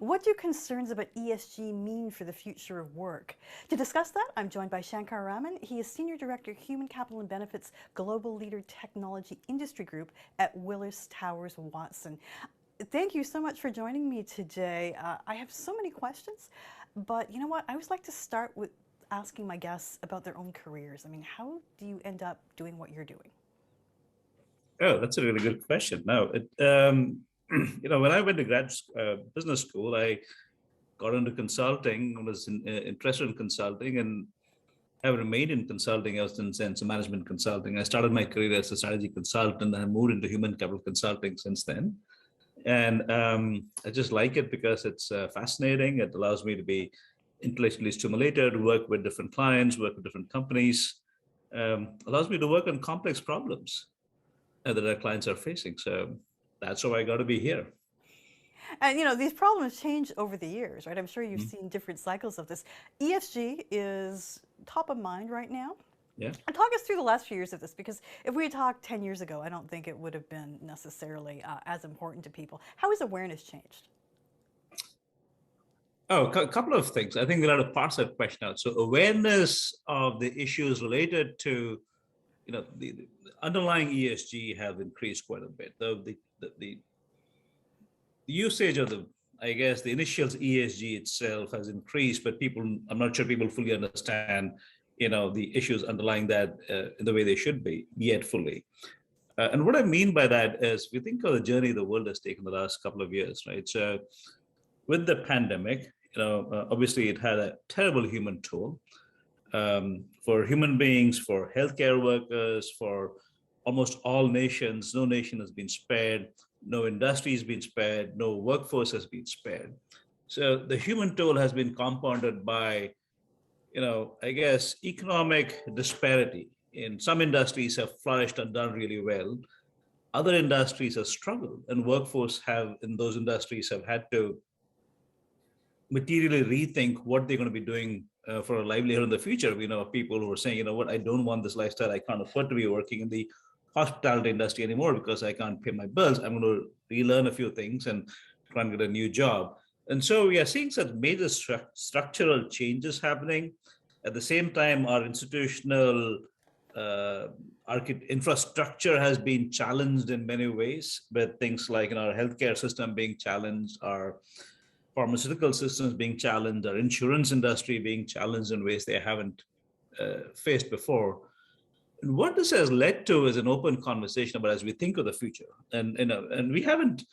What do concerns about ESG mean for the future of work? To discuss that, I'm joined by Shankar Raman. He is Senior Director, Human Capital and Benefits, Global Leader Technology Industry Group at Willis Towers Watson. Thank you so much for joining me today. I have so many questions, but you know what? I always like to start with asking my guests about their own careers. I mean, how do you end up doing what you're doing? Oh, that's a really good question. No, when I went to business school, I got into consulting, was interested in consulting, and have remained in consulting ever since management consulting. I started my career as a strategy consultant, and I moved into human capital consulting since then. And I just like it because it's fascinating. It allows me to be intellectually stimulated, work with different clients, work with different companies, allows me to work on complex problems that our clients are facing. So that's why I got to be here. And you know, these problems change over the years, right? I'm sure you've Mhm. seen different cycles of this. ESG is top of mind right now. Yeah. And talk us through the last few years of this, because if we had talked 10 years ago, I don't think it would have been necessarily as important to people. How has awareness changed? Oh, a couple of things. I think we'll have to parse that question out. So awareness of the issues related to, the underlying ESG have increased quite a bit. The usage of I guess, the initials ESG itself has increased, but I'm not sure people fully understand, the issues underlying that in the way they should be yet fully. And what I mean by that is, we think of the journey the world has taken the last couple of years, right? So with the pandemic, obviously it had a terrible human toll for human beings, for healthcare workers, for almost all nations. No nation has been spared, no industry has been spared, no workforce has been spared. So the human toll has been compounded by, I guess, economic disparity. In some industries have flourished and done really well. Other industries have struggled, and workforce have in those industries have had to materially rethink what they're going to be doing for a livelihood in the future. We know people who are saying, you know what, I don't want this lifestyle. I can't afford to be working in the hospitality industry anymore because I can't pay my bills. I'm going to relearn a few things and try and get a new job. And so we are seeing such major structural changes happening. At the same time, our institutional infrastructure has been challenged in many ways, with things like our healthcare system being challenged, our pharmaceutical systems being challenged, our insurance industry being challenged in ways they haven't faced before. And what this has led to is an open conversation about as we think of the future. And we haven't,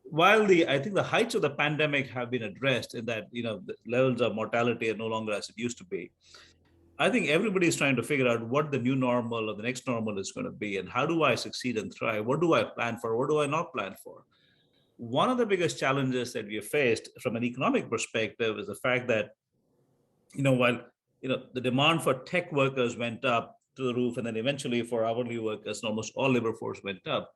while I think the heights of the pandemic have been addressed in that, the levels of mortality are no longer as it used to be. I think everybody is trying to figure out what the new normal or the next normal is going to be, and how do I succeed and thrive? What do I plan for? What do I not plan for? One of the biggest challenges that we have faced from an economic perspective is the fact that, while the demand for tech workers went up to the roof, and then eventually for hourly workers, almost all labor force went up,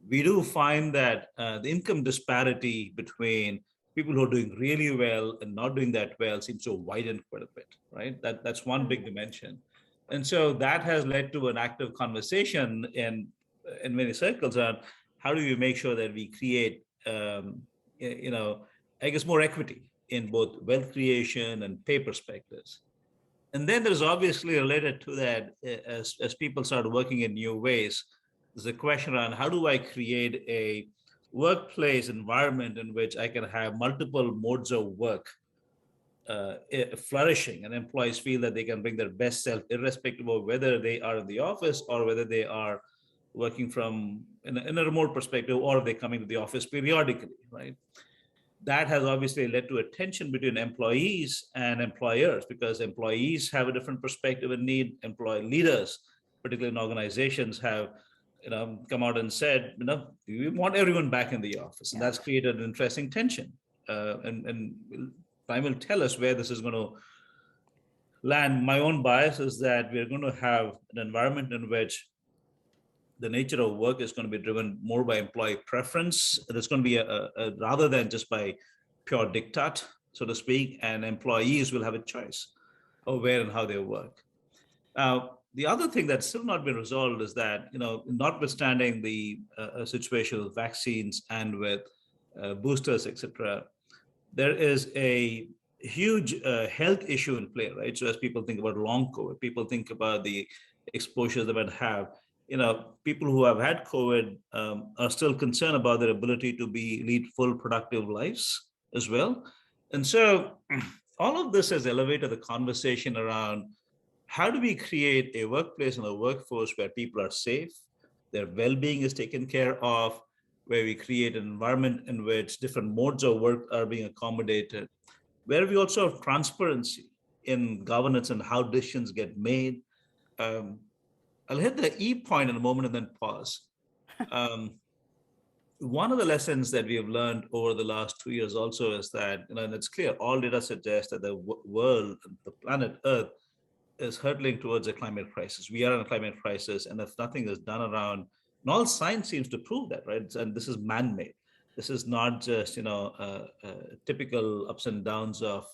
we do find that the income disparity between people who are doing really well and not doing that well seems to widen quite a bit, right? That's one big dimension. And so that has led to an active conversation in many circles on how do you make sure that we create, I guess, more equity in both wealth creation and pay perspectives. And then there's obviously related to that, as people start working in new ways, there's a question around how do I create a workplace environment in which I can have multiple modes of work flourishing, and employees feel that they can bring their best self irrespective of whether they are in the office or whether they are working from in a remote perspective, or they're coming to the office periodically, right? That has obviously led to a tension between employees and employers, because employees have a different perspective and need. Employee leaders, particularly in organizations, have come out and said, we want everyone back in the office, and that's created an interesting tension. And time will tell us where this is going to land. My own bias is that we're going to have an environment in which the nature of work is going to be driven more by employee preference. There's going to be rather than just by pure diktat, so to speak, and employees will have a choice of where and how they work. Now, the other thing that's still not been resolved is that, notwithstanding the situation with vaccines and with boosters, etc., there is a huge health issue in play, right? So as people think about long COVID, people think about the exposures they might have. People who have had COVID are still concerned about their ability to lead full productive lives as well. And so all of this has elevated the conversation around how do we create a workplace and a workforce where people are safe, their well-being is taken care of, where we create an environment in which different modes of work are being accommodated, where we also have transparency in governance and how decisions get made. Um, I'll hit the E point in a moment and then pause. Um, One of the lessons that we have learned over the last 2 years also is that, and it's clear, all data suggests that the world, the planet Earth, is hurtling towards a climate crisis. We are in a climate crisis, and if nothing is done around, and all science seems to prove that, right? And this is man-made. This is not just typical ups and downs of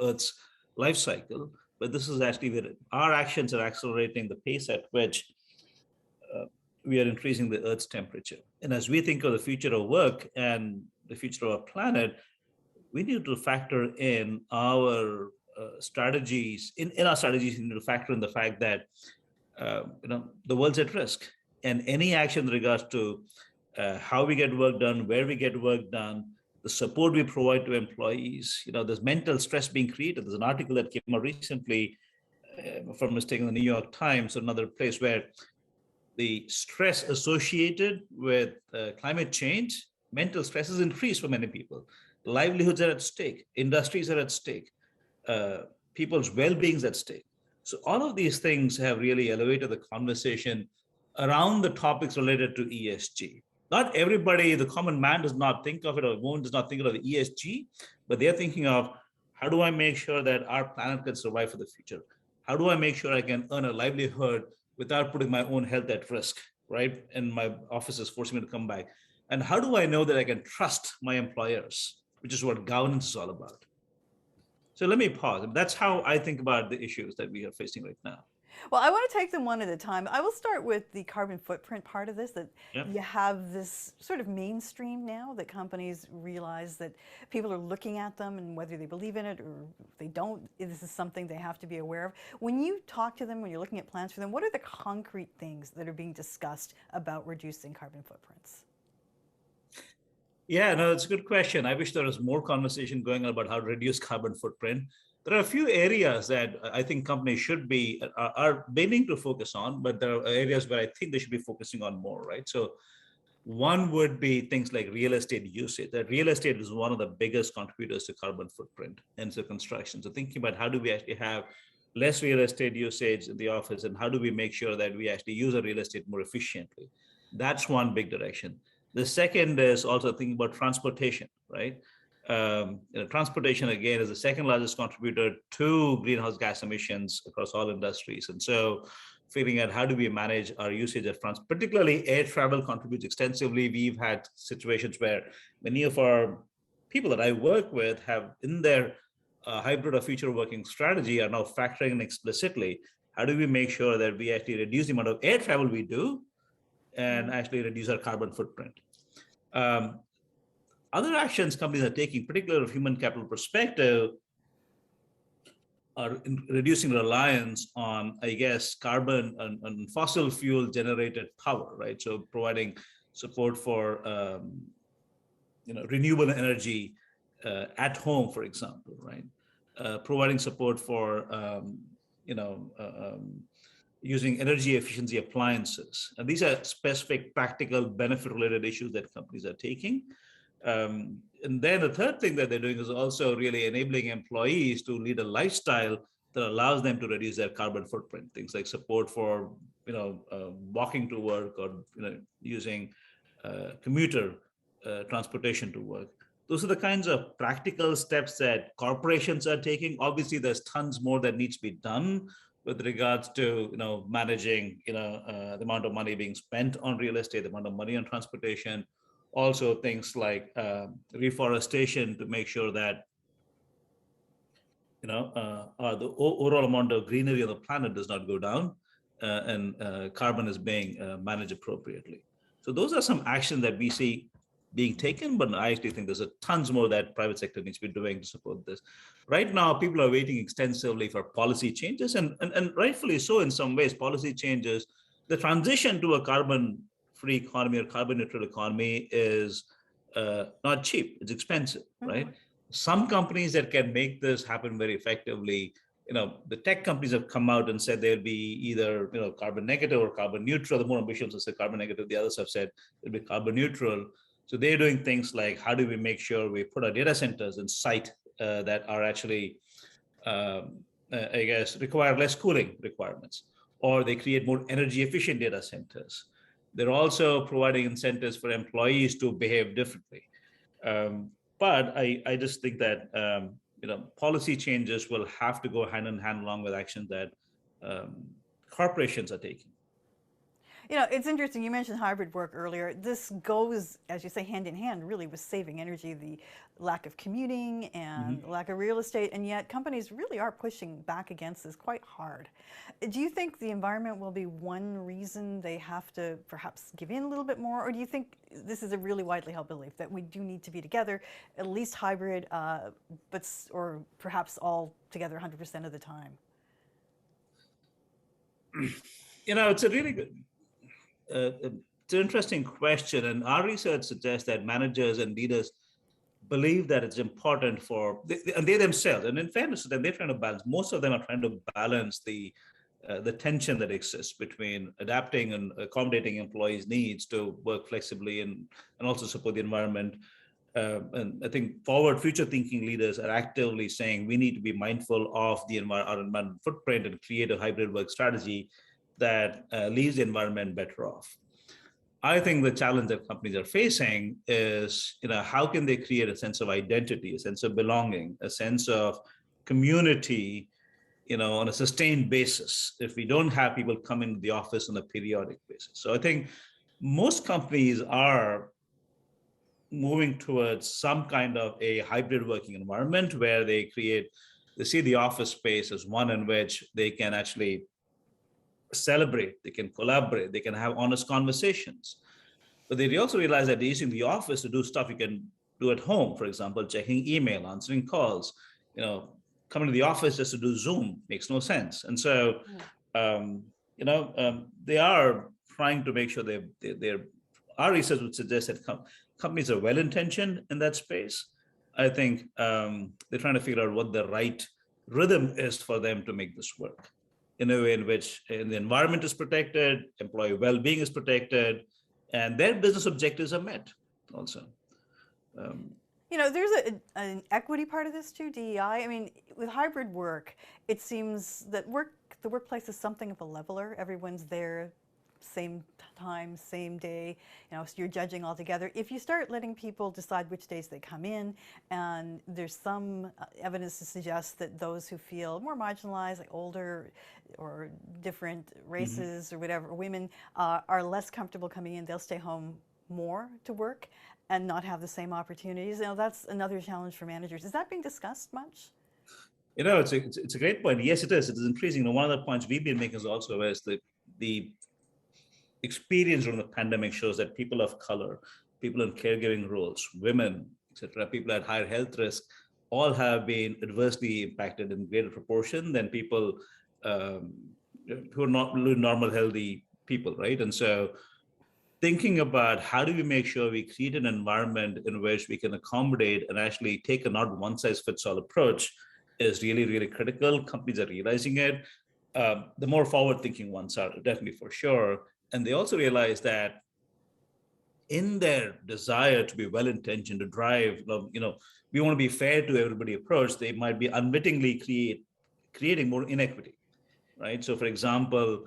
Earth's life cycle, but this is actually where our actions are accelerating the pace at which we are increasing the Earth's temperature. And as we think of the future of work and the future of our planet, we need to factor in our strategies. In our strategies, we need to factor in the fact that the world's at risk, and any action in regards to how we get work done, where we get work done, the support we provide to employees. There's mental stress being created. There's an article that came out recently, if I'm mistaken, the New York Times or another place, where the stress associated with climate change, mental stress is increased for many people. Livelihoods are at stake, industries are at stake, people's well-being is at stake. So all of these things have really elevated the conversation around the topics related to ESG. Not everybody, the common man does not think of it, or woman does not think of the ESG, but they're thinking of, how do I make sure that our planet can survive for the future? How do I make sure I can earn a livelihood without putting my own health at risk, right? And my office is forcing me to come back. And how do I know that I can trust my employers, which is what governance is all about? So let me pause. That's how I think about the issues that we are facing right now. Well, I want to take them one at a time. I will start with the carbon footprint part of this, that Yep. you have this sort of mainstream now that companies realize that people are looking at them, and whether they believe in it or they don't, this is something they have to be aware of. When you talk to them, when you're looking at plans for them, what are the concrete things that are being discussed about reducing carbon footprints? Yeah, no, it's a good question. I wish there was more conversation going on about how to reduce carbon footprint. There are a few areas that I think companies should be are beginning to focus on, but there are areas where I think they should be focusing on more, right? So one would be things like real estate usage. That real estate is one of the biggest contributors to carbon footprint and to construction. So thinking about how do we actually have less real estate usage in the office, and how do we make sure that we actually use our real estate more efficiently? That's one big direction. The second is also thinking about transportation, right? Transportation, again, is the second largest contributor to greenhouse gas emissions across all industries. And so figuring out how do we manage our usage of transport, particularly air travel contributes extensively. We've had situations where many of our people that I work with have in their hybrid or future working strategy are now factoring in explicitly, how do we make sure that we actually reduce the amount of air travel we do and actually reduce our carbon footprint. Other actions companies are taking, particularly from human capital perspective, are reducing reliance on, I guess, carbon and fossil fuel generated power, right? So providing support for renewable energy at home, for example, right? Providing support for using energy efficiency appliances. And these are specific practical benefit related issues that companies are taking. And then the third thing that they're doing is also really enabling employees to lead a lifestyle that allows them to reduce their carbon footprint. Things like support for walking to work, or using commuter transportation to work. Those are the kinds of practical steps that corporations are taking. Obviously, there's tons more that needs to be done with regards to managing the amount of money being spent on real estate, the amount of money on transportation. Also things like reforestation to make sure that the overall amount of greenery on the planet does not go down, and carbon is being managed appropriately. So those are some actions that we see being taken, but I actually think there's a tons more that private sector needs to be doing to support this. Right now, people are waiting extensively for policy changes, and rightfully so in some ways. Policy changes, the transition to a carbon-free economy or carbon-neutral economy is not cheap. It's expensive, right? Some companies that can make this happen very effectively, the tech companies have come out and said they'll be either, carbon negative or carbon neutral. The more ambitious have said carbon negative. The others have said it'll be carbon neutral. So they're doing things like, how do we make sure we put our data centers in site that are actually, I guess, require less cooling requirements, or they create more energy efficient data centers. They're also providing incentives for employees to behave differently. But I just think that policy changes will have to go hand in hand along with actions that corporations are taking. It's interesting. You mentioned hybrid work earlier. This goes, as you say, hand in hand, really, with saving energy, the lack of commuting and lack of real estate, and yet companies really are pushing back against this quite hard. Do you think the environment will be one reason they have to perhaps give in a little bit more, or do you think this is a really widely held belief that we do need to be together, at least hybrid, or perhaps all together 100% of the time? It's a really good. It's an interesting question, and our research suggests that managers and leaders believe that it's important and they themselves, and in fairness to them, they're trying to balance. Most of them are trying to balance the tension that exists between adapting and accommodating employees' needs to work flexibly and also support the environment. And I think future-thinking leaders are actively saying we need to be mindful of our environmental footprint and create a hybrid work strategy that leaves the environment better off. I think the challenge that companies are facing is, how can they create a sense of identity, a sense of belonging, a sense of community, on a sustained basis, if we don't have people come into the office on a periodic basis. So I think most companies are moving towards some kind of a hybrid working environment where they see the office space as one in which they can actually celebrate, they can collaborate, they can have honest conversations. But they also realize that they're using the office to do stuff you can do at home. For example, checking email, answering calls, coming to the office just to do Zoom makes no sense. And so, they are trying to make sure our research would suggest that companies are well-intentioned in that space. I think they're trying to figure out what the right rhythm is for them to make this work in a way in which the environment is protected, employee well-being is protected, and their business objectives are met also. There's an equity part of this too, DEI. I mean, with hybrid work, it seems that the workplace is something of a leveler. Everyone's there, same time, same day, so you're judging all together. If you start letting people decide which days they come in, and there's some evidence to suggest that those who feel more marginalized, like older or different races or whatever, women, are less comfortable coming in, they'll stay home more to work and not have the same opportunities. That's another challenge for managers. Is that being discussed much? It's a great point. Yes, it is. It is increasing. One of the points we've been making also is the experience during the pandemic shows that people of color, people in caregiving roles, women, etc., people at higher health risk, all have been adversely impacted in greater proportion than people who are not normal, healthy people, right? And so thinking about how do we make sure we create an environment in which we can accommodate and actually take a not one-size-fits-all approach is really, really critical. Companies are realizing it. The more forward-thinking ones are definitely for sure. And they also realize that in their desire to be well-intentioned, to drive, we want to be fair to everybody approach, they might be unwittingly creating more inequity, right? So for example,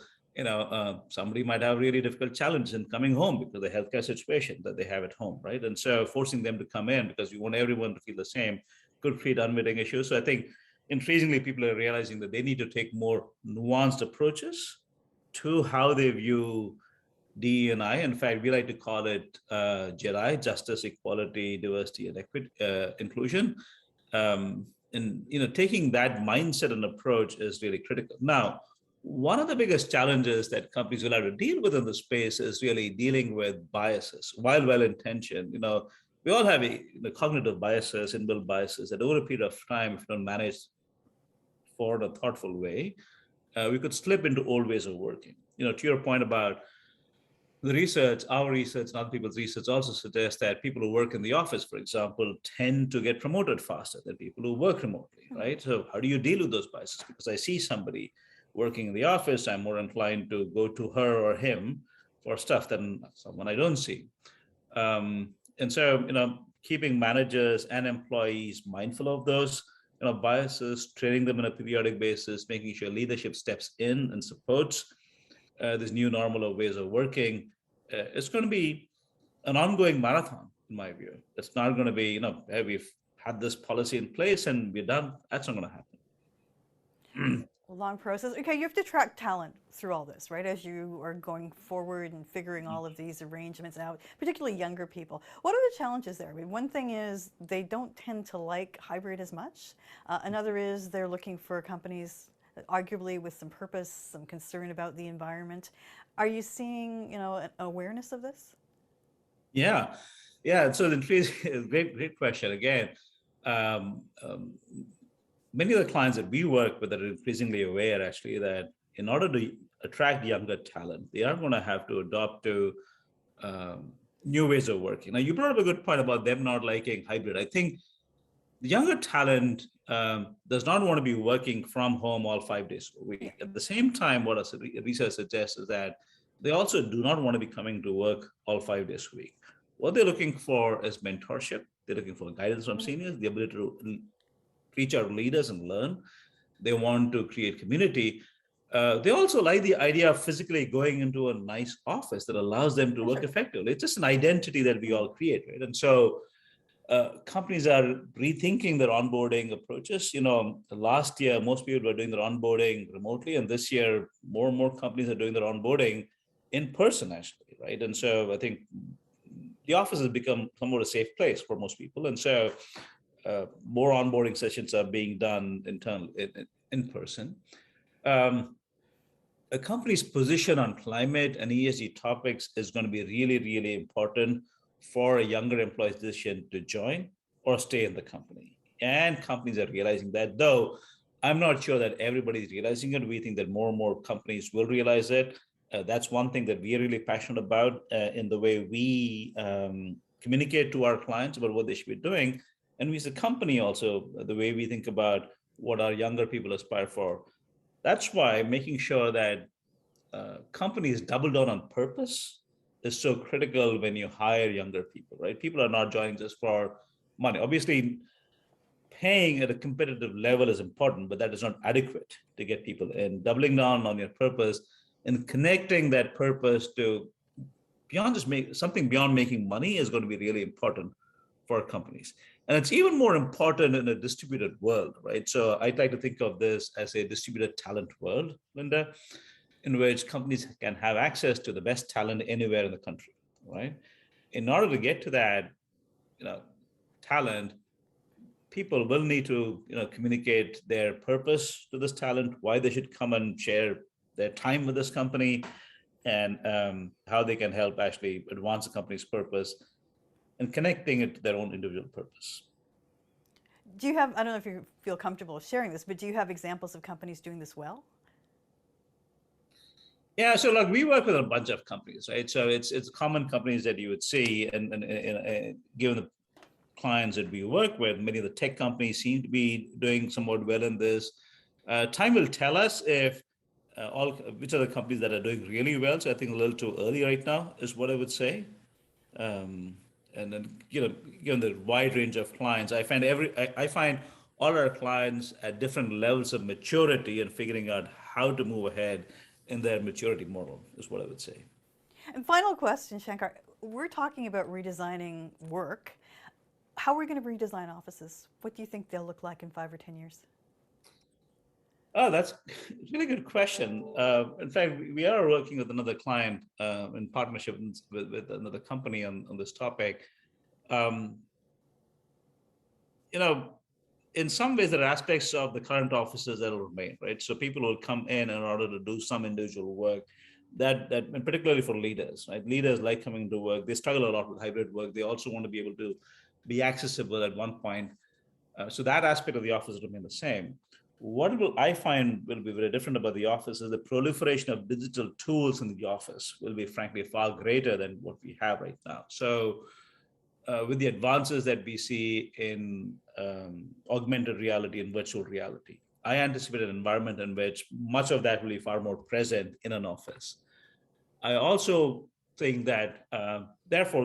somebody might have really difficult challenges in coming home because of the healthcare situation that they have at home, right? And so forcing them to come in because you want everyone to feel the same could create unwitting issues. So I think increasingly people are realizing that they need to take more nuanced approaches to how they view DE&I. In fact, we like to call it JEDI, justice, equality, diversity, and equity, inclusion. And taking that mindset and approach is really critical. Now, one of the biggest challenges that companies will have to deal with in the space is really dealing with biases. While well-intentioned, we all have cognitive biases, inbuilt biases that over a period of time, if you don't manage for in a thoughtful way, we could slip into old ways of working. To your point about the research, our research and other people's research also suggests that people who work in the office, for example, tend to get promoted faster than people who work remotely, right? So how do you deal with those biases? Because I see somebody working in the office, I'm more inclined to go to her or him for stuff than someone I don't see. And so, keeping managers and employees mindful of those, biases, training them on a periodic basis, making sure leadership steps in and supports this new normal of ways of working, it's going to be an ongoing marathon, in my view. It's not going to be, hey, we've had this policy in place and we're done. That's not going to happen. Long process. Okay, you have to attract talent through all this, right? As you are going forward and figuring all of these arrangements out, particularly younger people. What are the challenges there? I mean, one thing is they don't tend to like hybrid as much. Another is they're looking for companies arguably with some purpose, some concern about the environment. Are you seeing, an awareness of this? Yeah, yeah. So the great question again. Um, um, Many of the clients that we work with are increasingly aware, actually, that in order to attract younger talent, they are going to have to adopt to new ways of working. Now, you brought up a good point about them not liking hybrid. I think the younger talent does not want to be working from home all 5 days a week. Yeah. At the same time, what our research suggests is that they also do not want to be coming to work all 5 days a week. What they're looking for is mentorship. They're looking for guidance from seniors, the ability to reach out leaders and learn. They want to create community. They also like the idea of physically going into a nice office that allows them to work effectively. It's just an identity that we all create, right? And so companies are rethinking their onboarding approaches. Last year, most people were doing their onboarding remotely, and this year, more and more companies are doing their onboarding in person, actually, right? And so I think the office has become somewhat a safe place for most people. And so more onboarding sessions are being done in person. A company's position on climate and ESG topics is going to be really, really important for a younger employee's decision to join or stay in the company. And companies are realizing that, though I'm not sure that everybody's realizing it. We think that more and more companies will realize it. That's one thing that we are really passionate about in the way we communicate to our clients about what they should be doing. And we as a company also, the way we think about what our younger people aspire for. That's why making sure that companies double down on purpose is so critical when you hire younger people, right? People are not joining just for money. Obviously, paying at a competitive level is important, but that is not adequate to get people in. Doubling down on your purpose and connecting that purpose to beyond just something beyond making money is going to be really important for companies. And it's even more important in a distributed world, right? So I'd like to think of this as a distributed talent world, Linda, in which companies can have access to the best talent anywhere in the country, right? In order to get to that, talent, people will need to, communicate their purpose to this talent, why they should come and share their time with this company, and how they can help actually advance the company's purpose and connecting it to their own individual purpose. Do you have, I don't know if you feel comfortable sharing this, but do you have examples of companies doing this well? Yeah, so like we work with a bunch of companies, right? So it's common companies that you would see, and given the clients that we work with, many of the tech companies seem to be doing somewhat well in this. Time will tell us if which are the companies that are doing really well. So I think a little too early right now is what I would say. And then given the wide range of clients, I find all our clients at different levels of maturity and figuring out how to move ahead in their maturity model is what I would say. And final question, Shankar, we're talking about redesigning work. How are we going to redesign offices? What do you think they'll look like in 5 or 10 years? Oh, that's a really good question. In fact, we are working with another client in partnership with another company on this topic. Um, you know, in some ways, there are aspects of the current offices that will remain, right? So people will come in order to do some individual work. And particularly for leaders, right? Leaders like coming to work. They struggle a lot with hybrid work. They also want to be able to be accessible at one point. So that aspect of the office will remain the same. What will I find will be very different about the office is the proliferation of digital tools in the office will be frankly far greater than what we have right now. So with the advances that we see in augmented reality and virtual reality, I anticipate an environment in which much of that will be far more present in an office. I also think that, therefore,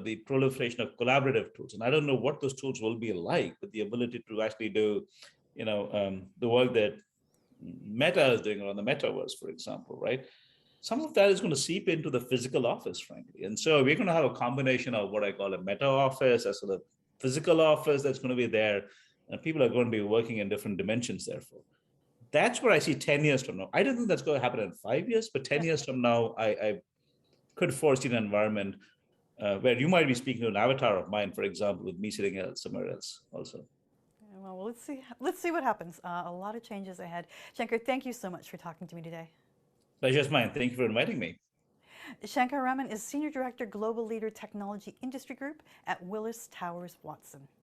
the proliferation of collaborative tools, and I don't know what those tools will be like, but the ability to actually do, the work that Meta is doing around the metaverse, for example, right? Some of that is going to seep into the physical office, frankly. And so we're going to have a combination of what I call a meta office, as sort of physical office that's going to be there, and people are going to be working in different dimensions, therefore. That's where I see 10 years from now. I don't think that's going to happen in 5 years, but 10 years from now, I could foresee an environment where you might be speaking to an avatar of mine, for example, with me sitting somewhere else also. Well, let's see. Let's see what happens. A lot of changes ahead. Shankar, thank you so much for talking to me today. Pleasure's mine. Thank you for inviting me. Shankar Raman is Senior Director, Global Leader Technology Industry Group at Willis Towers Watson.